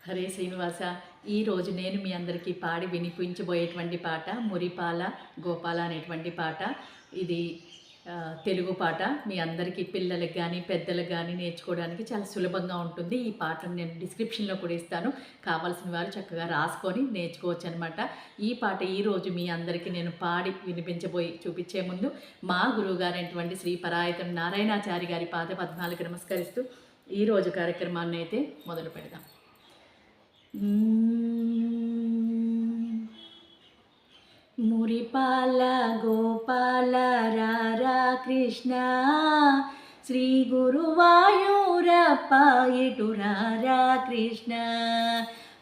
హరే శ్రీనివాస. ఈరోజు నేను మీ అందరికీ పాడి వినిపించబోయేటువంటి పాట మురిపాల గోపాల అనేటువంటి పాట. ఇది తెలుగు పాట. మీ అందరికీ పిల్లలకి కానీ పెద్దలకు కానీ నేర్చుకోవడానికి చాలా సులభంగా ఉంటుంది. ఈ పాటను నేను డిస్క్రిప్షన్లో కూడా ఇస్తాను. కావాల్సిన వారు చక్కగా రాసుకొని నేర్చుకోవచ్చు అనమాట. ఈ పాట ఈరోజు మీ అందరికీ నేను పాడి చూపించే ముందు మా గురువుగారైనటువంటి శ్రీ పరాయతం నారాయణాచారి గారి పాద పద్మాలకు నమస్కరిస్తూ ఈరోజు కార్యక్రమాన్ని అయితే మొదలు పెడదాం. మురిపాల గోపాల రారా కృష్ణ శ్రీ గురువాయూరప్ప ఇటు రారా కృష్ణ.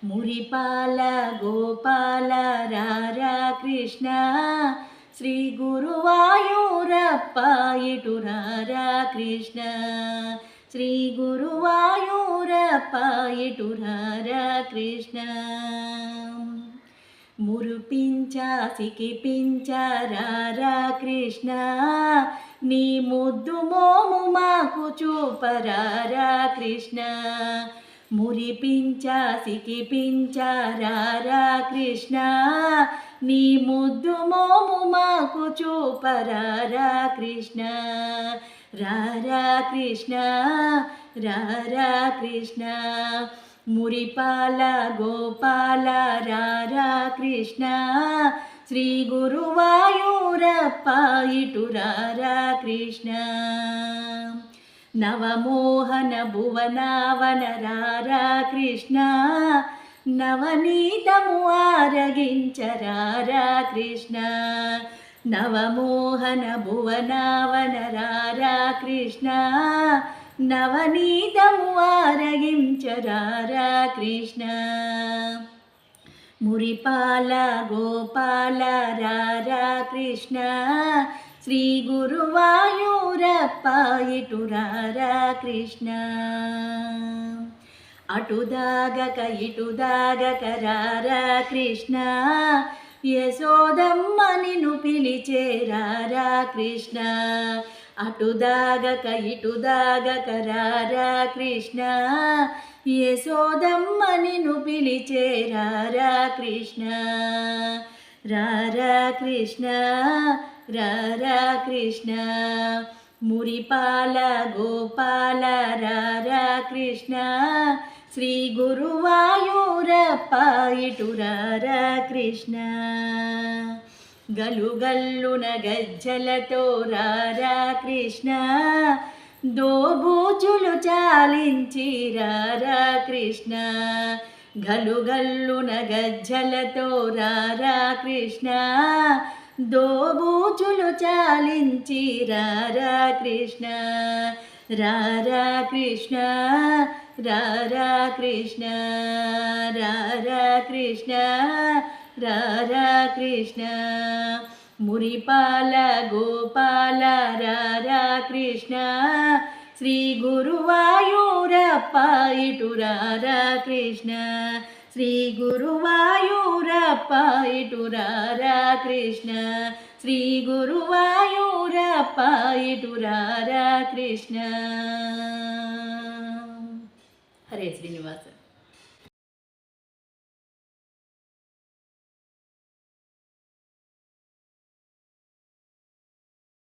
మురిపాల గోపాల రారా కృష్ణ శ్రీ గురువాయూరప్ప ఇటు రారా కృష్ణ. శ్రీ గురువాయూరప్ప ఇటు రారా కృష్ణ. మురిపించా సికిపించా రారా కృష్ణ నీ ముద్దు మోము మాకు చూపరారా కృష్ణ. మురిపించా సికిపించా రారా కృష్ణ నీ ముద్దు మోము మాకు చూపరారా కృష్ణ. రారా కృష్ణ రారా కృష్ణ. మురిపాల గోపాల రారా కృష్ణ శ్రీ గురువాయూరప్ప ఇటు రారా కృష్ణ. నవమోహన భువనావన రారా కృష్ణ నవనీతము ఆరగించరారా కృష్ణ. నవమోహన భువనావన రారా కృష్ణ నవనీతము ఆరగించరారా కృష్ణ. మురిపాల గోపాల రారా కృష్ణ శ్రీ గురువాయూరప్ప ఇటు రారా కృష్ణ. అటు దాగక ఇటు దాగక రారా కృష్ణ యశోదమ్మ నిన్ను పిలిచే రారా కృష్ణ. అటు దాగక ఇటు దాగక రారా కృష్ణ యశోదమ్మ నిన్ను పిలిచే రారా కృష్ణ. రారా కృష్ణ రారా కృష్ణ. మురిపాల గోపాల రారా కృష్ణ శ్రీ గురువాయూరప్ప ఇటు రారా కృష్ణ. గలుగల్లున గజ్జలతో రారా కృష్ణ దోబూచులు చాలించి రారా కృష్ణ. గలుగల్లున గజ్జలతో రారా కృష్ణ దోబూచులు చాలించి రారా కృష్ణ. రారా కృష్ణ రారా కృష్ణ. రారా కృష్ణ రారా కృష్ణ. మురిపాల గోపాల రారా కృష్ణ శ్రీ గురువాయూరప్ప ఇటు రారా కృష్ణ. శ్రీ గురువాయూరప్ప ఇటు రారా కృష్ణ. శ్రీ గురువాయూరప్ప ఇటు రారా కృష్ణ. హరే శ్రీనివాస.